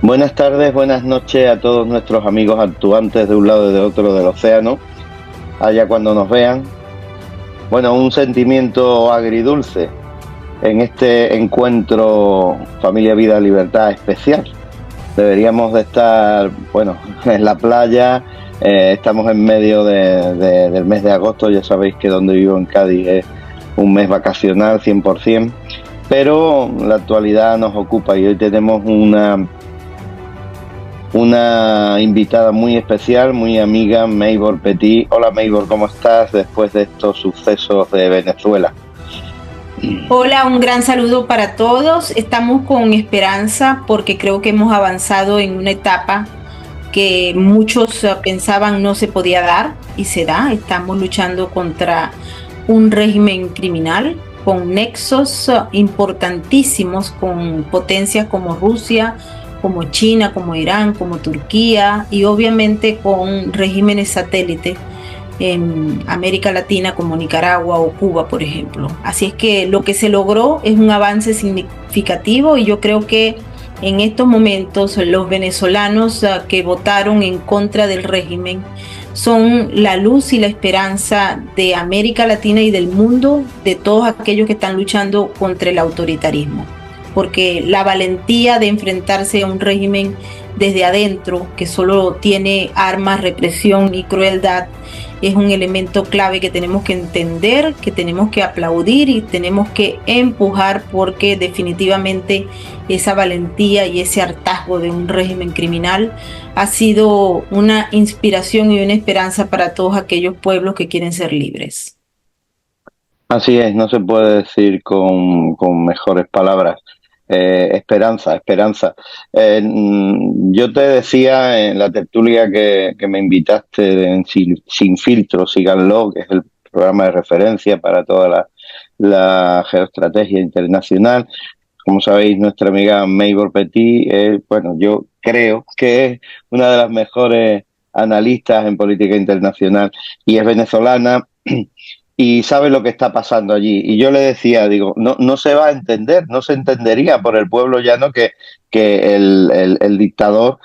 Buenas tardes, buenas noches a todos nuestros amigos actuantes de un lado y de otro del océano, allá cuando nos vean. Bueno, un sentimiento agridulce en este encuentro Familia, Vida, Libertad especial. Deberíamos de estar, bueno, en la playa, estamos en medio del mes de agosto, ya sabéis que donde vivo en Cádiz es un mes vacacional 100%, pero la actualidad nos ocupa y hoy tenemos una invitada muy especial, muy amiga, Maybor Petit. Hola Maybor, ¿cómo estás después de estos sucesos de Venezuela? Hola, un gran saludo para todos. Estamos con esperanza porque creo que hemos avanzado en una etapa que muchos pensaban no se podía dar y se da. Estamos luchando contra un régimen criminal con nexos importantísimos con potencias como Rusia, como China, como Irán, como Turquía y obviamente con regímenes satélites en América Latina como Nicaragua o Cuba, por ejemplo. Así es que lo que se logró es un avance significativo y yo creo que en estos momentos los venezolanos que votaron en contra del régimen son la luz y la esperanza de América Latina y del mundo, de todos aquellos que están luchando contra el autoritarismo. Porque la valentía de enfrentarse a un régimen desde adentro, que solo tiene armas, represión y crueldad, es un elemento clave que tenemos que entender, que tenemos que aplaudir y tenemos que empujar porque definitivamente esa valentía y ese hartazgo de un régimen criminal ha sido una inspiración y una esperanza para todos aquellos pueblos que quieren ser libres. Así es, no se puede decir con mejores palabras. Esperanza, esperanza. Yo te decía en la tertulia que me invitaste en Sin Filtro, síganlo, que es el programa de referencia para toda la geoestrategia internacional. Como sabéis, nuestra amiga Maybor Petit, bueno, yo creo que es una de las mejores analistas en política internacional y es venezolana y sabe lo que está pasando allí. Y yo le decía, digo, no se va a entender, no se entendería por el pueblo llano que el dictador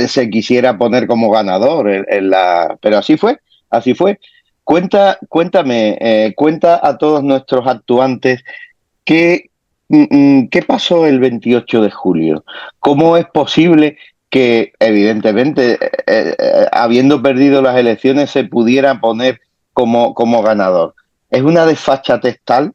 se quisiera poner como ganador Pero así fue, así fue. Cuéntame, cuenta a todos nuestros actuantes qué, qué pasó el 28 de julio. ¿Cómo es posible que, evidentemente, habiendo perdido las elecciones, se pudiera poner como ganador? ¿Es una desfachatez tal?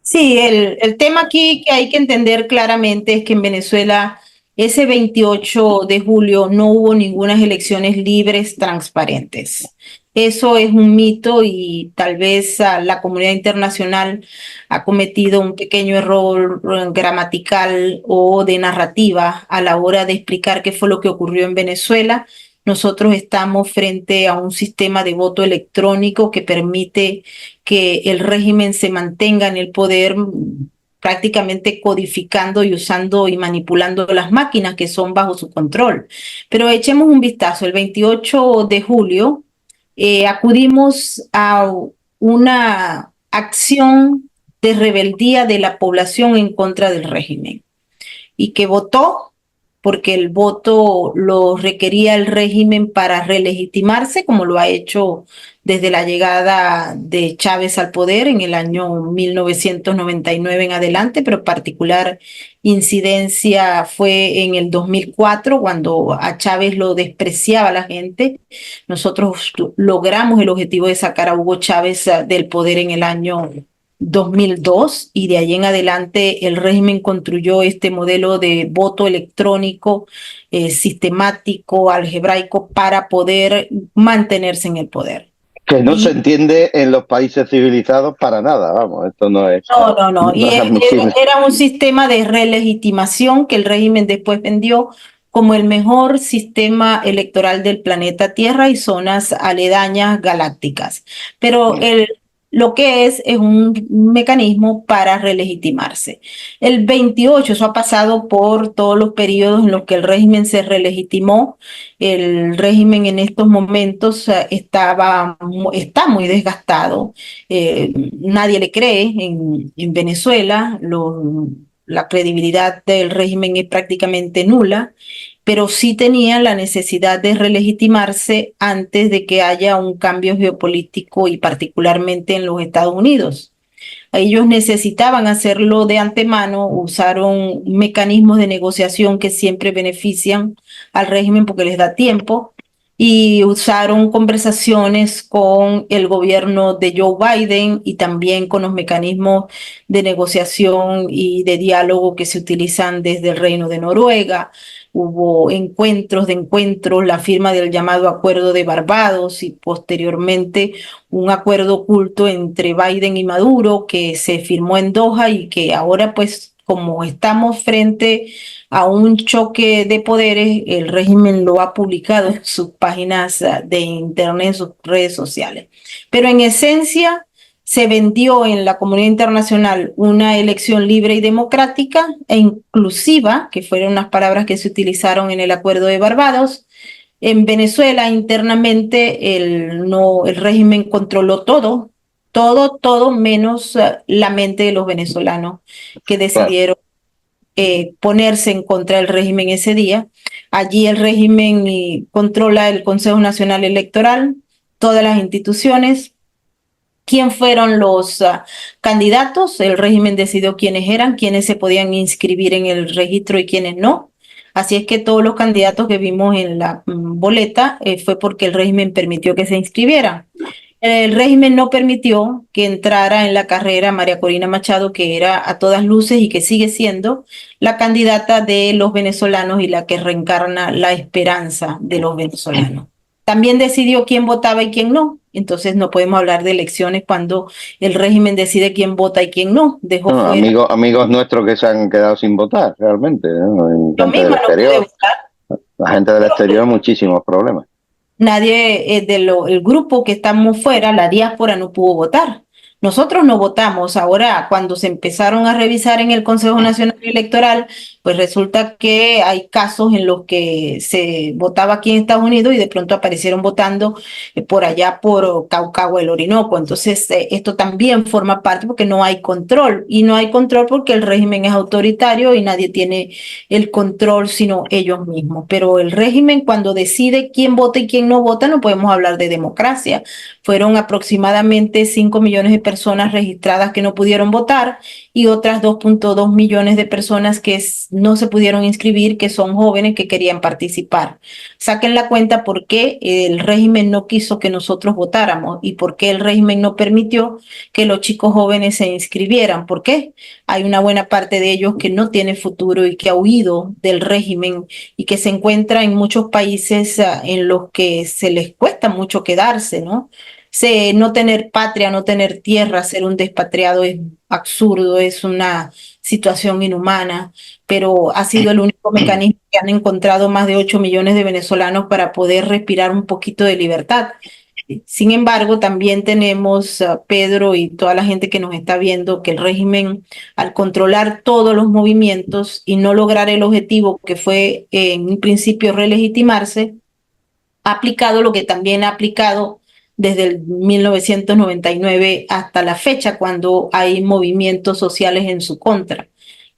Sí, el tema aquí que hay que entender claramente es que en Venezuela ese 28 de julio no hubo ninguna elecciones libres, transparentes. Eso es un mito y tal vez la comunidad internacional ha cometido un pequeño error gramatical o de narrativa a la hora de explicar qué fue lo que ocurrió en Venezuela. Nosotros estamos frente a un sistema de voto electrónico que permite que el régimen se mantenga en el poder prácticamente codificando y usando y manipulando las máquinas que son bajo su control. Pero echemos un vistazo. El 28 de julio acudimos a una acción de rebeldía de la población en contra del régimen y que votó porque el voto lo requería el régimen para relegitimarse, como lo ha hecho desde la llegada de Chávez al poder en el año 1999 en adelante, pero particular incidencia fue en el 2004, cuando a Chávez lo despreciaba la gente. Nosotros logramos el objetivo de sacar a Hugo Chávez del poder en el año 2002 y de allí en adelante el régimen construyó este modelo de voto electrónico sistemático, algebraico, para poder mantenerse en el poder. Que no se Y entiende en los países civilizados para nada, vamos, esto no. no Y es admisible. era un sistema de relegitimación que el régimen después vendió como el mejor sistema electoral del planeta Tierra y zonas aledañas galácticas. Pero lo que es un mecanismo para relegitimarse. El 28, eso ha pasado por todos los periodos en los que el régimen se relegitimó. El régimen en estos momentos está muy desgastado. Nadie le cree en Venezuela. la credibilidad del régimen es prácticamente nula, pero sí tenían la necesidad de relegitimarse antes de que haya un cambio geopolítico y particularmente en los Estados Unidos. Ellos necesitaban hacerlo de antemano, usaron mecanismos de negociación que siempre benefician al régimen porque les da tiempo y usaron conversaciones con el gobierno de Joe Biden y también con los mecanismos de negociación y de diálogo que se utilizan desde el Reino de Noruega. Hubo encuentros, la firma del llamado Acuerdo de Barbados y posteriormente un acuerdo oculto entre Biden y Maduro que se firmó en Doha y que ahora pues como estamos frente a un choque de poderes, el régimen lo ha publicado en sus páginas de internet, en sus redes sociales. Pero en esencia se vendió en la comunidad internacional una elección libre y democrática e inclusiva, que fueron unas palabras que se utilizaron en el Acuerdo de Barbados. En Venezuela internamente el régimen controló todo menos la mente de los venezolanos que Claro. decidieron ponerse en contra del régimen ese día. Allí el régimen controla el Consejo Nacional Electoral, todas las instituciones. ¿Quién fueron los candidatos? El régimen decidió quiénes eran, quiénes se podían inscribir en el registro y quiénes no. Así es que todos los candidatos que vimos en la boleta fue porque el régimen permitió que se inscribieran. El régimen no permitió que entrara en la carrera María Corina Machado, que era a todas luces y que sigue siendo la candidata de los venezolanos y la que reencarna la esperanza de los venezolanos. También decidió quién votaba y quién no. Entonces no podemos hablar de elecciones cuando el régimen decide quién vota y quién no. Dejó No, fuera. amigos nuestros que se han quedado sin votar, realmente, ¿no? En Yo gente del misma no pude exterior. votar. La gente del exterior, muchísimos problemas. Nadie el grupo que estamos fuera, la diáspora, no pudo votar. Nosotros no votamos. Ahora, cuando se empezaron a revisar en el Consejo Nacional Electoral, pues resulta que hay casos en los que se votaba aquí en Estados Unidos y de pronto aparecieron votando por allá por Caucagua, el Orinoco. Entonces, esto también forma parte porque no hay control. Y no hay control porque el régimen es autoritario y nadie tiene el control sino ellos mismos. Pero el régimen cuando decide quién vota y quién no vota, no podemos hablar de democracia. Fueron aproximadamente 5 millones de personas registradas que no pudieron votar y otras 2.2 millones de personas que no se pudieron inscribir, que son jóvenes que querían participar. Saquen la cuenta por qué el régimen no quiso que nosotros votáramos y por qué el régimen no permitió que los chicos jóvenes se inscribieran. ¿Por qué? Hay una buena parte de ellos que no tiene futuro y que ha huido del régimen y que se encuentra en muchos países en los que se les cuesta mucho quedarse, ¿no? No tener patria, no tener tierra, ser un despatriado es absurdo, es una situación inhumana, pero ha sido el único mecanismo que han encontrado más de 8 millones de venezolanos para poder respirar un poquito de libertad. Sin embargo, también tenemos, Pedro y toda la gente que nos está viendo, que el régimen, al controlar todos los movimientos y no lograr el objetivo que fue en un principio relegitimarse, ha aplicado lo que también ha aplicado desde el 1999 hasta la fecha, cuando hay movimientos sociales en su contra, La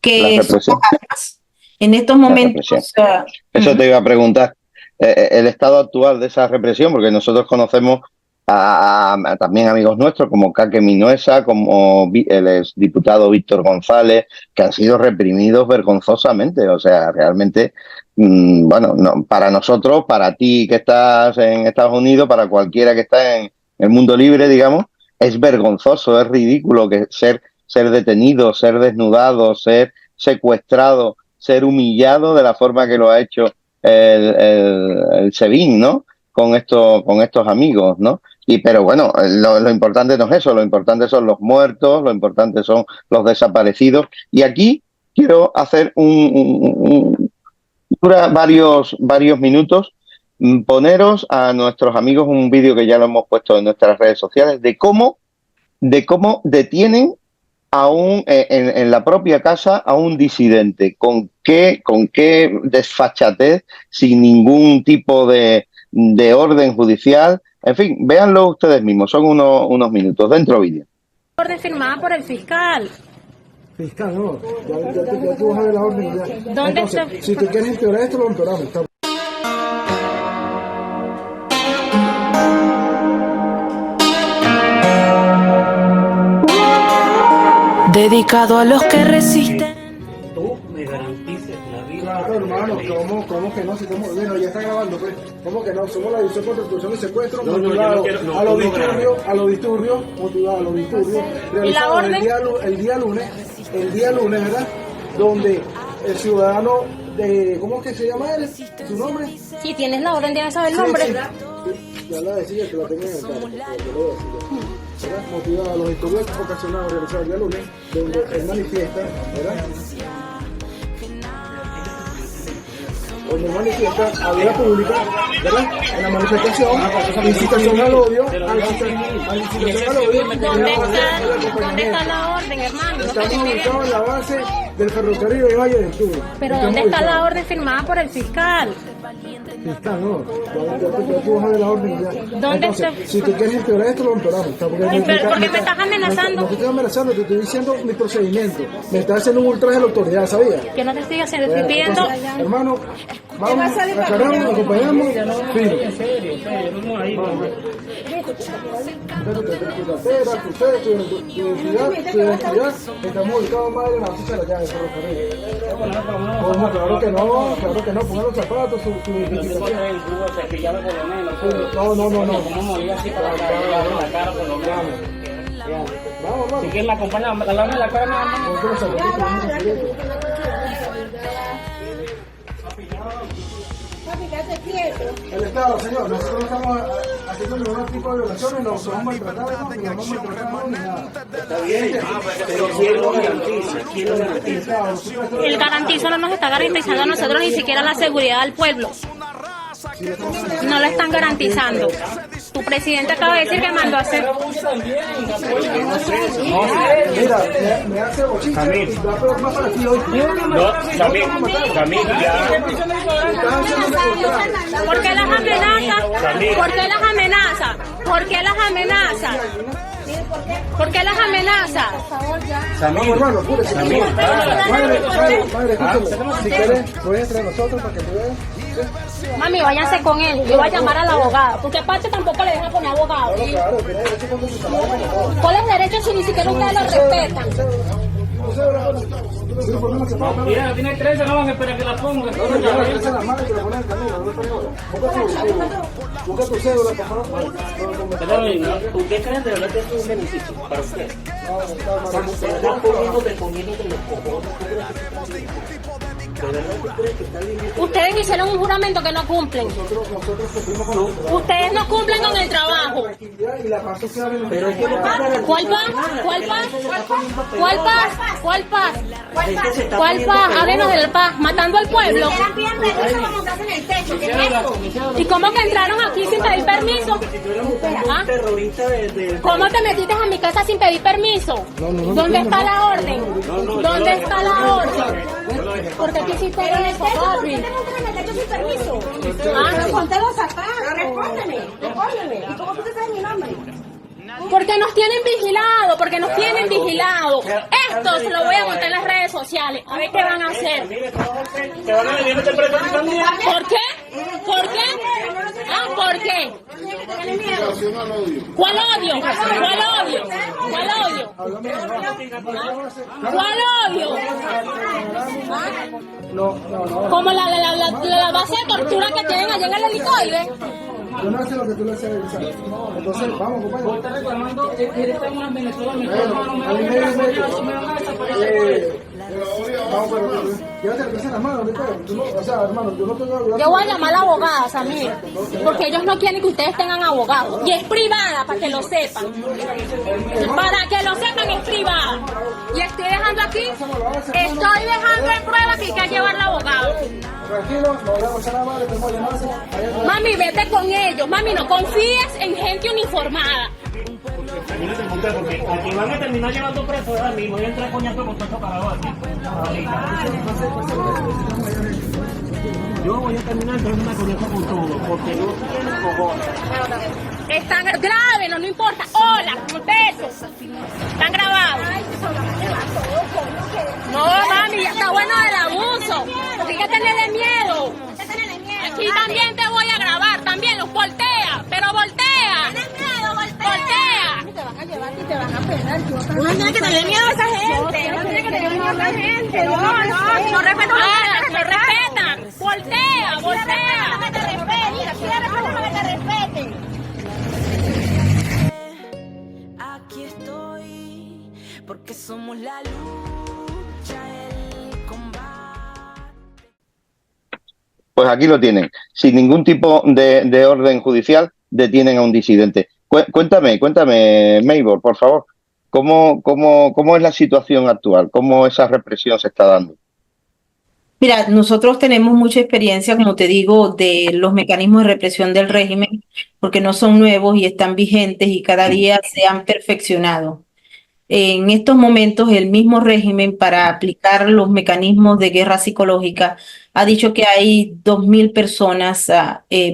que son las represión, armas. En estos la represión. momentos, Eso te iba a preguntar. El estado actual de esa represión, porque nosotros conocemos también amigos nuestros como Caque Minuesa, como el exdiputado Víctor González, que han sido reprimidos vergonzosamente. O sea, realmente, bueno, no, para nosotros, para ti que estás en Estados Unidos, para cualquiera que está en el mundo libre, digamos, es vergonzoso, es ridículo que ser detenido, ser desnudado, ser secuestrado, ser humillado de la forma que lo ha hecho el SEBIN, ¿no? Con estos amigos, ¿no? Pero bueno, lo importante no es eso, lo importante son los muertos, lo importante son los desaparecidos. Y aquí quiero hacer dura varios minutos, poneros a nuestros amigos un vídeo que ya lo hemos puesto en nuestras redes sociales de cómo detienen aún en la propia casa a un disidente, con qué desfachatez, sin ningún tipo de orden judicial. En fin, véanlo ustedes mismos, son unos minutos. Dentro vídeo. Orden firmada por el fiscal. Fiscal, no, ya tú vas a ver la orden ya. ¿Dónde Entonces, está? si tú quieres empeorar esto, lo empeoramos. Dedicado a los que resisten. Tú me garantices la vida. Claro, hermano, ¿cómo que no? Si bueno, ya está grabando, pues. ¿Cómo que no? Somos la división contra extorsión y secuestro, No, motivado yo no quiero- no, a los tú no disturbios, motivado a los disturbios. Realizado orden? el día lunes, ¿verdad? Donde el ciudadano de, ¿cómo es que se llama él? ¿Su nombre? Si tienes la orden, tienes que saber el nombre. Sí. Ya la decía que la tengo en el carro, porque lo voy a decir ya. ¿Verdad? Motivado a los disturbios ocasionados realizados el día lunes, donde él manifiesta, ¿verdad? Donde manifiesta a vía pública, ¿verdad? En la manifestación, incitación al odio, ¿Dónde está la orden, hermano? Estamos ubicados en la base del ferrocarril de Valle del Sur. Pero ¿dónde está la orden firmada por el fiscal? Fiscal, no, ya tú vas a ver la orden ya. ¿Dónde Entonces, está? si tú quieres empeorar esto, lo empeoramos. ¿Por ¿Por qué me estás amenazando? No te estoy amenazando, te estoy diciendo mi procedimiento. Me estás haciendo un ultraje a la autoridad, ¿sabías? Que no te estoy haciendo, estoy pidiendo. Entonces, hermano, vamos, aclaramos, acompañamos, firme. En serio, vamos ahí. Tu identidad, estamos ubicados más en la base de la llave, claro que no, pongan los zapatos, su identificación. No. ¿Cómo morir así para la cara por lo menos? Vamos. Si quieres me acompaña, a la hora de la cara nada más. Ponte los zapatos, El Estado, señor, nosotros no estamos haciendo ningún tipo de violaciones, no somos maltratados, ni vamos maltratados ni nada. Está bien, pero ¿quién lo garantiza? ¿Quién lo garantiza? El garantizo no nos está garantizando a nosotros ni siquiera la seguridad del pueblo. No lo están garantizando. Tu presidente acaba de decir que mandó a hacer. Mira, me hace bochiche y va a peor más para ti hoy. Camil, ya. ¿Por qué las amenaza? ¿Por qué las amenaza? ¿Por qué las amenaza? ¿Por qué las amenaza? Vamos, hermano, apúrese. Madre, escúchame. Si quieres, puedes entre nosotros para que tú veas. Mami, váyanse con él. Yo voy a llamar al abogado. Porque parte tampoco le deja poner abogado. Claro, tiene derecho con su trabajo. ¿Cuáles derechos si ni siquiera ustedes los respetan? Mira, tiene 13, no van a esperar que la ponga. Busca tu cédula, por favor. ¿Usted cree de verdad que es un beneficio para usted? Se está poniendo de los cojones. ¿De verdad tú crees que está bien? Ustedes hicieron un juramento que no cumplen. Ustedes no cumplen con el trabajo. Pero es que no pasa nada. ¿Cuál paz? ¿Cuál paz? ¿Cuál paz? ¿Cuál paz? ¿Cuál paz? Háblenos del paz. Matando al pueblo. ¿Y cómo que entraron aquí sin pedir permiso? ¿Ah? ¿Cómo te metiste a mi casa sin pedir permiso? ¿Dónde está la orden? ¿Dónde está la orden? ¿Por qué te hiciste eso, papi? Porque nos tienen vigilado, porque nos tienen vigilado. Esto se lo voy a montar en las redes sociales. A ver qué van a hacer. ¿Te van a venir a meter preso a ti también? ¿Por qué? ¿Por qué? Ah, ¿por qué? ¿Cuál odio? ¿Cuál odio? ¿Cuál odio? ¿Cuál odio? Como la base de tortura que tienen allá en el helicoide. Yo no sé lo que tú le haces a él. Entonces, vamos, compañero. Está reclamando, estamos en Venezuela, Vamos, pero llévate la casa en las manos, o sea, hermano, yo no te voy a ayudar. Yo voy a llamar a la abogada, Samir, porque ellos no quieren que ustedes tengan abogados. Y es privada, para que lo sepan. Para que lo sepan, es privada. Y estoy dejando aquí, estoy dejando en prueba que hay que llevar al abogado. Tranquilo, no voy a pasar nada más, le tengo llamarse. Mami, vete con ellos. Mami, no confíes en gente uniformada. Porque aquí van a terminar llevando preso ahora mismo. Voy a entrar coñazo con todo esto carajo aquí. Yo voy a terminar entrando una coñazo con todo, porque no tienen cojones. Están graves, no importa. Hola, besos. Están grabados. No, mami, ya está bueno el abuso. Porque hay que tenerle miedo. Aquí también te voy a grabar, también los voltea, pero voltea. Voltea. Te van a llevar y te van a pegar. Uno tiene que tener miedo a esa gente. Uno tiene que tener miedo a esa gente. No respetan. No respetan. Voltea, voltea. Que te respeten. Que te respeten. Aquí estoy, porque somos la lucha, el combate. Pues aquí lo tienen. Sin ningún tipo de orden judicial, detienen a un disidente. Cuéntame, Maybor, por favor, ¿cómo es la situación actual? ¿Cómo esa represión se está dando? Mira, nosotros tenemos mucha experiencia, como te digo, de los mecanismos de represión del régimen, porque no son nuevos y están vigentes y cada día se han perfeccionado. En estos momentos, el mismo régimen, para aplicar los mecanismos de guerra psicológica, ha dicho que hay 2.000 personas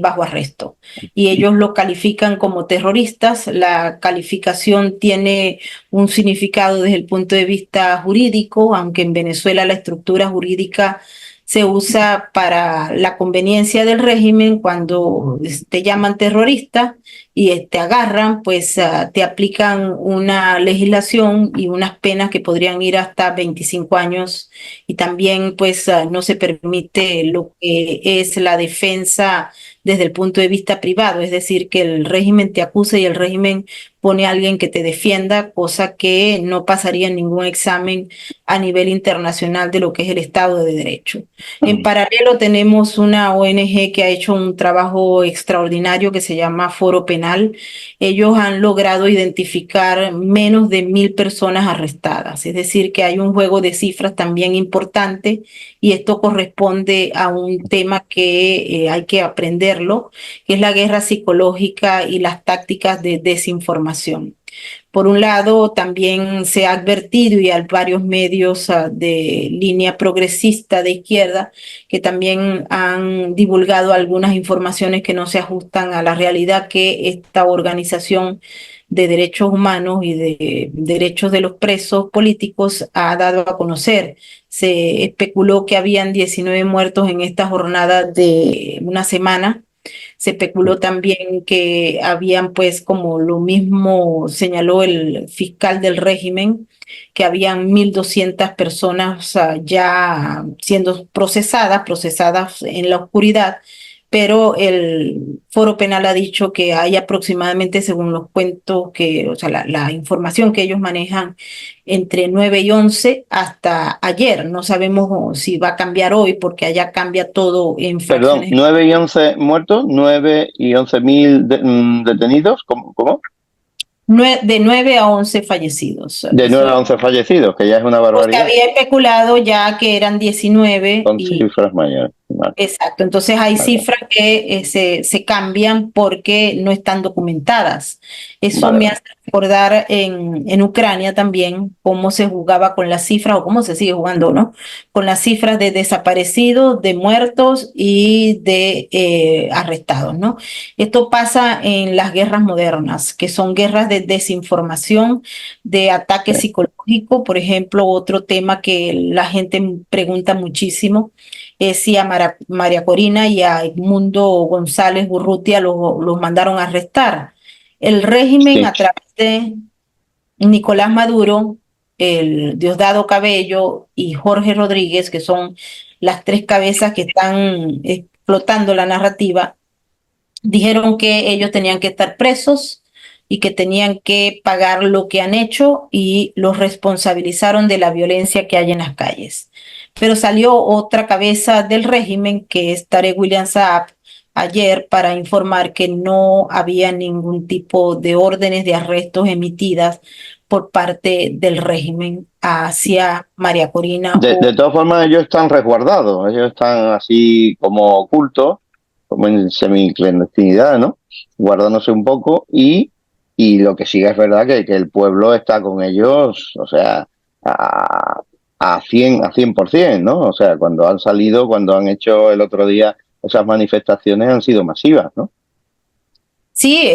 bajo arresto y ellos lo califican como terroristas. La calificación tiene un significado desde el punto de vista jurídico, aunque en Venezuela la estructura jurídica se usa para la conveniencia del régimen. Cuando te llaman terrorista y te agarran, pues te aplican una legislación y unas penas que podrían ir hasta 25 años, y también pues no se permite lo que es la defensa desde el punto de vista privado, es decir, que el régimen te acuse y el régimen pone a alguien que te defienda, cosa que no pasaría en ningún examen a nivel internacional de lo que es el Estado de Derecho. En paralelo tenemos una ONG que ha hecho un trabajo extraordinario que se llama Foro Penal. Ellos han logrado identificar menos de 1.000 personas arrestadas, es decir, que hay un juego de cifras también importante, y esto corresponde a un tema que hay que aprenderlo, que es la guerra psicológica y las tácticas de desinformación. Por un lado, también se ha advertido, y hay varios medios de línea progresista de izquierda que también han divulgado algunas informaciones que no se ajustan a la realidad que esta organización de derechos humanos y de derechos de los presos políticos ha dado a conocer. Se especuló que habían 19 muertos en esta jornada de una semana. Se especuló también que habían, pues, como lo mismo señaló el fiscal del régimen, que habían 1.200 personas ya siendo procesadas en la oscuridad, pero el Foro Penal ha dicho que hay aproximadamente, según los cuentos que, o sea, la información que ellos manejan, entre 9 y 11 hasta ayer. No sabemos si va a cambiar hoy, porque allá cambia todo en Perdón, fracciones. 9 y 11 muertos, 9 y 11.000 detenidos, ¿cómo? De 9 a 11 fallecidos. De 9 a 11 fallecidos, que ya es una Porque barbaridad. había especulado ya que eran 19 Son y cifras mayores. Vale. exacto, entonces hay Vale. cifras que se cambian porque no están documentadas. Eso Vale. me hace recordar en Ucrania también cómo se jugaba con las cifras, o cómo se sigue jugando, ¿no? Con las cifras de desaparecidos, de muertos y de arrestados, ¿no? Esto pasa en las guerras modernas, que son guerras de desinformación, de ataque Sí. psicológico. Por ejemplo, otro tema que la gente pregunta muchísimo es si a María Corina y a Edmundo González Urrutia los mandaron a arrestar. El régimen, Sí. a través de Nicolás Maduro, el Diosdado Cabello y Jorge Rodríguez, que son las tres cabezas que están explotando la narrativa, dijeron que ellos tenían que estar presos y que tenían que pagar lo que han hecho, y los responsabilizaron de la violencia que hay en las calles. Pero salió otra cabeza del régimen, que es Tarek William Saab, ayer, para informar que no había ningún tipo de órdenes de arrestos emitidas por parte del régimen hacia María Corina. De todas formas, ellos están resguardados, ellos están así como ocultos, como en semi-clandestinidad, ¿no? Guardándose un poco, y lo que sí es verdad que el pueblo está con ellos, o sea, a 100%, ¿no? O sea, cuando han salido, cuando han hecho el otro día esas manifestaciones, han sido masivas, ¿no? Sí,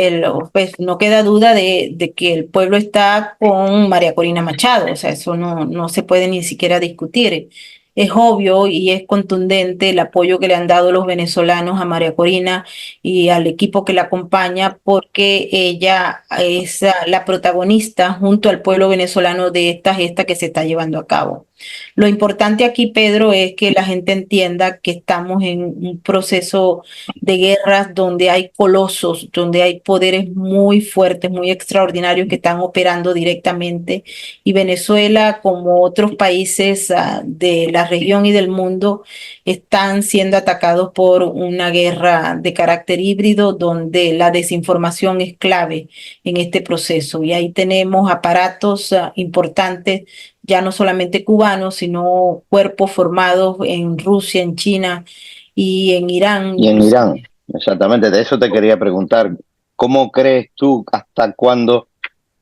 pues no queda duda de que el pueblo está con María Corina Machado, o sea, eso no se puede ni siquiera discutir. Es obvio y es contundente el apoyo que le han dado los venezolanos a María Corina y al equipo que la acompaña, porque ella es la protagonista junto al pueblo venezolano de esta gesta que se está llevando a cabo. Lo importante aquí, Pedro, es que la gente entienda que estamos en un proceso de guerras donde hay colosos, donde hay poderes muy fuertes, muy extraordinarios que están operando directamente, y Venezuela, como otros países de la región y del mundo, están siendo atacados por una guerra de carácter híbrido donde la desinformación es clave en este proceso. Y ahí tenemos aparatos importantes, ya no solamente cubanos, sino cuerpos formados en Rusia, en China y en Irán, Y en incluso. Irán, exactamente, de eso te quería preguntar. ¿Cómo crees tú hasta cuándo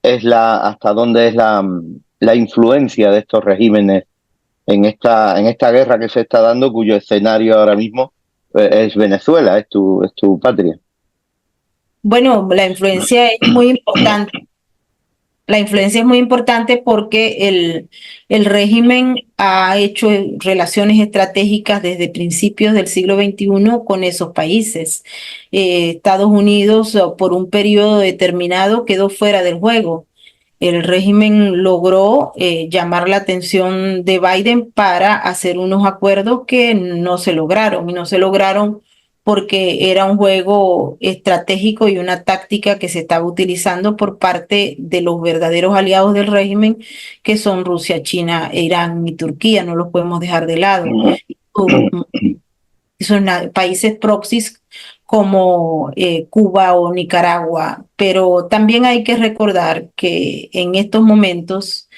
hasta dónde es la influencia de estos regímenes en esta guerra que se está dando, cuyo escenario ahora mismo es Venezuela, es tu patria? Bueno, la influencia es muy importante. La influencia es muy importante porque el régimen ha hecho relaciones estratégicas desde principios del siglo XXI con esos países. Estados Unidos, por un periodo determinado, quedó fuera del juego. El régimen logró llamar la atención de Biden para hacer unos acuerdos que no se lograron, y no se lograron porque era un juego estratégico y una táctica que se estaba utilizando por parte de los verdaderos aliados del régimen, que son Rusia, China, Irán y Turquía. No los podemos dejar de lado. Son países proxies como Cuba o Nicaragua, pero también hay que recordar que en estos momentos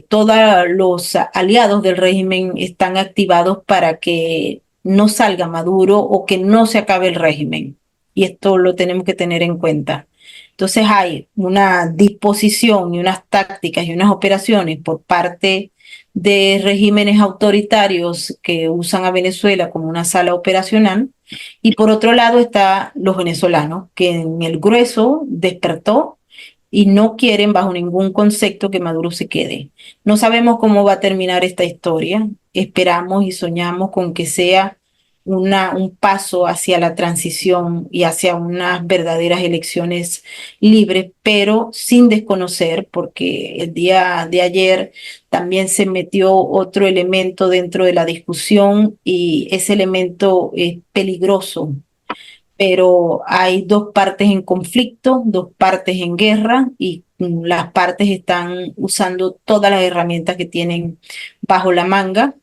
todos los aliados del régimen están activados para que no salga Maduro o que no se acabe el régimen. Y esto lo tenemos que tener en cuenta. Entonces hay una disposición y unas tácticas y unas operaciones por parte de regímenes autoritarios que usan a Venezuela como una sala operacional, y por otro lado está los venezolanos, que en el grueso despertó y no quieren bajo ningún concepto que Maduro se quede. No sabemos cómo va a terminar esta historia, esperamos y soñamos con que sea un paso hacia la transición y hacia unas verdaderas elecciones libres, pero sin desconocer, porque el día de ayer también se metió otro elemento dentro de la discusión, y ese elemento es peligroso. Pero hay dos partes en conflicto, dos partes en guerra, y las partes están usando todas las herramientas que tienen bajo la manga.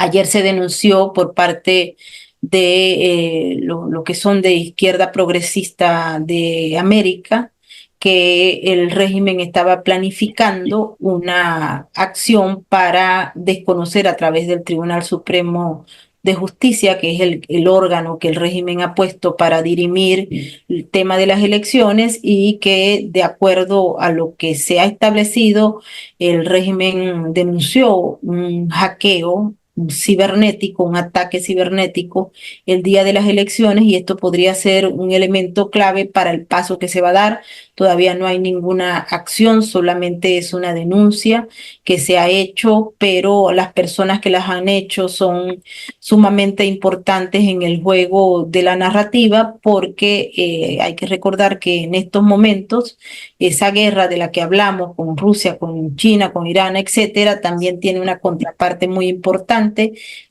Ayer se denunció por parte de lo que son de izquierda progresista de América, que el régimen estaba planificando una acción para desconocer a través del Tribunal Supremo de Justicia, que es el órgano que el régimen ha puesto para dirimir el tema de las elecciones, y que, de acuerdo a lo que se ha establecido, el régimen denunció un hackeo cibernético, un ataque cibernético el día de las elecciones, y esto podría ser un elemento clave para el paso que se va a dar. Todavía no hay ninguna acción, solamente es una denuncia que se ha hecho, pero las personas que las han hecho son sumamente importantes en el juego de la narrativa, porque hay que recordar que en estos momentos esa guerra de la que hablamos con Rusia, con China, con Irán, etcétera, también tiene una contraparte muy importante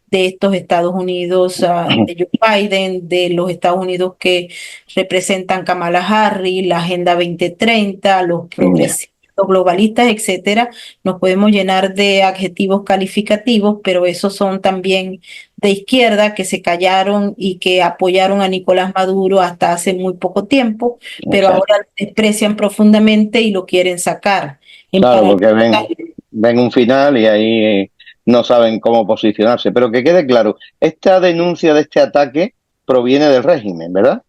de estos Estados Unidos, de Joe Biden, de los Estados Unidos que representan Kamala Harris, la Agenda 2030, los progresistas, los globalistas, etcétera. Nos podemos llenar de adjetivos calificativos, pero esos son también de izquierda, que se callaron y que apoyaron a Nicolás Maduro hasta hace muy poco tiempo, pero ahora lo desprecian profundamente y lo quieren sacar. Claro, porque ven un final y ahí no saben cómo posicionarse. Pero que quede claro, esta denuncia de este ataque proviene del régimen, ¿verdad?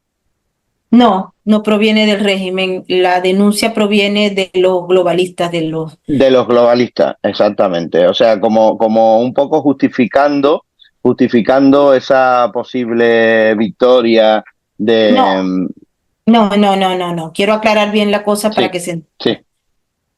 No, no proviene del régimen. La denuncia proviene de los globalistas, De los globalistas, exactamente. O sea, como un poco justificando esa posible victoria No, de... No. Quiero aclarar bien la cosa para Sí, que se... sí,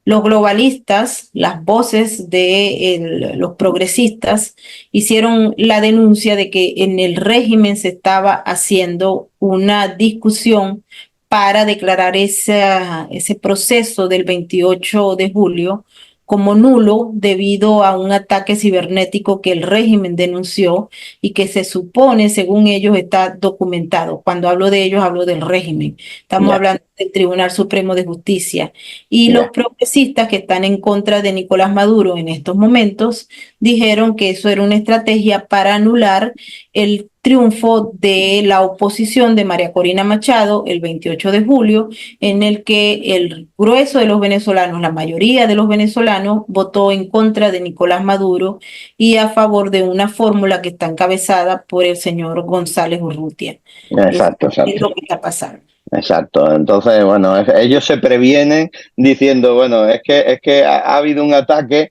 Los globalistas, las voces de los progresistas, hicieron la denuncia de que en el régimen se estaba haciendo una discusión para declarar ese proceso del 28 de julio como nulo debido a un ataque cibernético que el régimen denunció y que se supone, según ellos, está documentado. Cuando hablo de ellos, hablo del régimen. Estamos ya, hablando del Tribunal Supremo de Justicia. Y los ya, progresistas que están en contra de Nicolás Maduro en estos momentos dijeron que eso era una estrategia para anular el triunfo de la oposición de María Corina Machado el 28 de julio, en el que el grueso de los venezolanos, la mayoría de los venezolanos, votó en contra de Nicolás Maduro y a favor de una fórmula que está encabezada por el señor González Urrutia. Eso exacto, es exacto. lo que está pasando. Exacto, entonces, bueno, ellos se previenen diciendo, bueno, es que ha habido un ataque,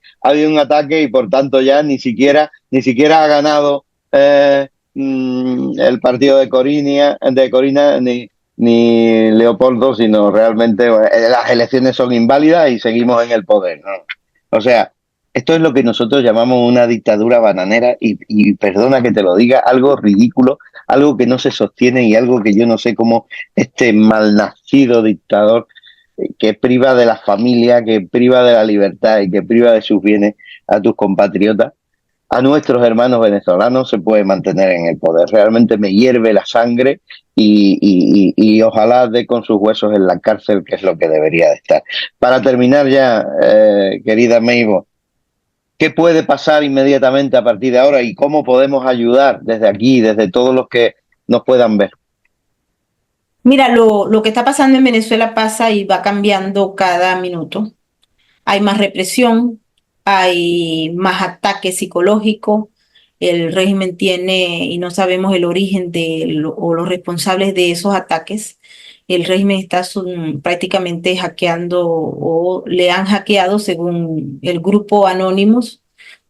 y por tanto ya ni siquiera ha ganado el partido de Corina ni Leopoldo, sino realmente las elecciones son inválidas y seguimos en el poder, ¿no? O sea, esto es lo que nosotros llamamos una dictadura bananera y perdona que te lo diga, algo ridículo, algo que no se sostiene y algo que yo no sé cómo este malnacido dictador que priva de la familia, que priva de la libertad y que priva de sus bienes a tus compatriotas, a nuestros hermanos venezolanos, se puede mantener en el poder. Realmente me hierve la sangre y ojalá dé con sus huesos en la cárcel, que es lo que debería de estar. Para terminar ya, querida Meibo, ¿qué puede pasar inmediatamente a partir de ahora y cómo podemos ayudar desde aquí, desde todos los que nos puedan ver? Mira, lo que está pasando en Venezuela pasa y va cambiando cada minuto. Hay más represión, hay más ataque psicológico, el régimen tiene, y no sabemos el origen o los responsables de esos ataques. El régimen está prácticamente hackeando o le han hackeado, según el grupo Anonymous,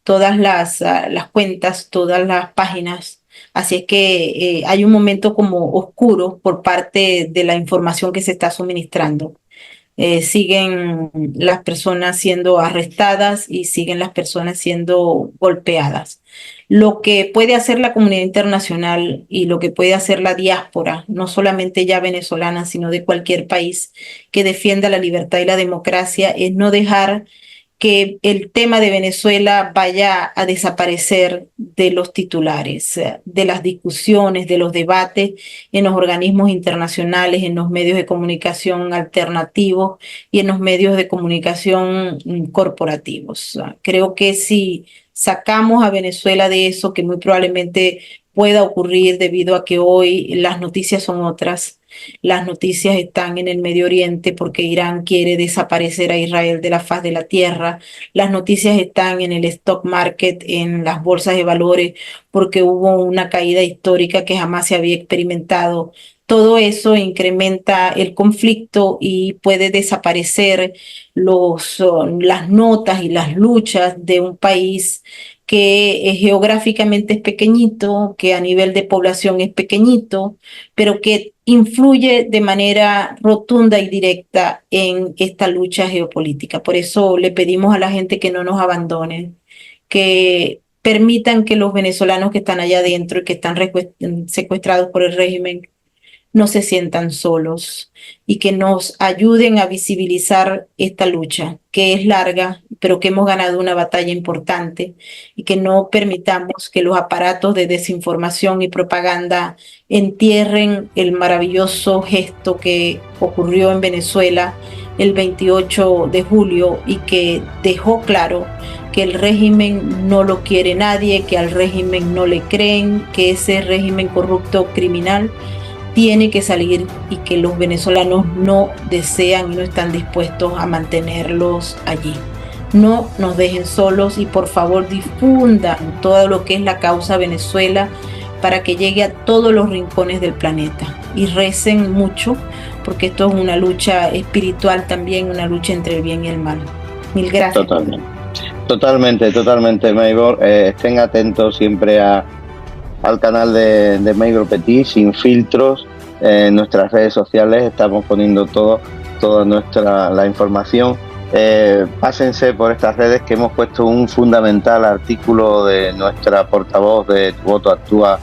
todas las cuentas, todas las páginas. Así es que hay un momento como oscuro por parte de la información que se está suministrando. Siguen las personas siendo arrestadas y siguen las personas siendo golpeadas. Lo que puede hacer la comunidad internacional y lo que puede hacer la diáspora, no solamente ya venezolana, sino de cualquier país que defienda la libertad y la democracia, es no dejar que el tema de Venezuela vaya a desaparecer de los titulares, de las discusiones, de los debates en los organismos internacionales, en los medios de comunicación alternativos y en los medios de comunicación corporativos. Creo que si sacamos a Venezuela de eso, que muy probablemente pueda ocurrir debido a que hoy las noticias son otras. Las noticias están en el Medio Oriente porque Irán quiere desaparecer a Israel de la faz de la tierra. Las noticias están en el stock market, en las bolsas de valores, porque hubo una caída histórica que jamás se había experimentado. Todo eso incrementa el conflicto y puede desaparecer las notas y las luchas de un país que geográficamente es pequeñito, que a nivel de población es pequeñito, pero que influye de manera rotunda y directa en esta lucha geopolítica. Por eso le pedimos a la gente que no nos abandonen, que permitan que los venezolanos que están allá adentro y que están secuestrados por el régimen no se sientan solos y que nos ayuden a visibilizar esta lucha, que es larga, pero que hemos ganado una batalla importante y que no permitamos que los aparatos de desinformación y propaganda entierren el maravilloso gesto que ocurrió en Venezuela el 28 de julio y que dejó claro que el régimen no lo quiere nadie, que al régimen no le creen, que ese régimen corrupto criminal tiene que salir y que los venezolanos no desean y no están dispuestos a mantenerlos allí. No nos dejen solos y por favor difundan todo lo que es la causa Venezuela para que llegue a todos los rincones del planeta y recen mucho porque esto es una lucha espiritual también, una lucha entre el bien y el mal. Mil gracias. Totalmente, Maybor. Estén atentos siempre al canal de Maybor Petit, sin filtros, en nuestras redes sociales estamos poniendo toda la información. Pásense por estas redes, que hemos puesto un fundamental artículo de nuestra portavoz de Tu Voto Actúa,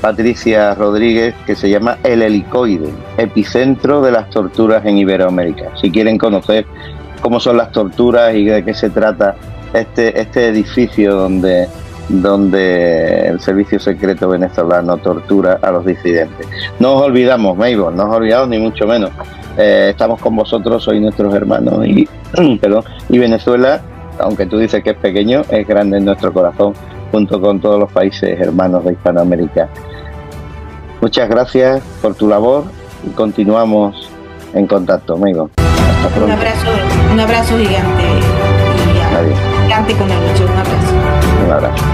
Patricia Rodríguez, que se llama El Helicoide, epicentro de las torturas en Iberoamérica. Si quieren conocer cómo son las torturas y de qué se trata este edificio donde el servicio secreto venezolano tortura a los disidentes. No os olvidamos, Mabel, no os olvidamos ni mucho menos. Estamos con vosotros, sois nuestros hermanos y Venezuela, aunque tú dices que es pequeño, es grande en nuestro corazón, junto con todos los países hermanos de Hispanoamérica. Muchas gracias por tu labor y continuamos en contacto, Mabel. Hasta pronto. Un abrazo gigante. Adiós. Gigante con la noche, un abrazo. Un abrazo.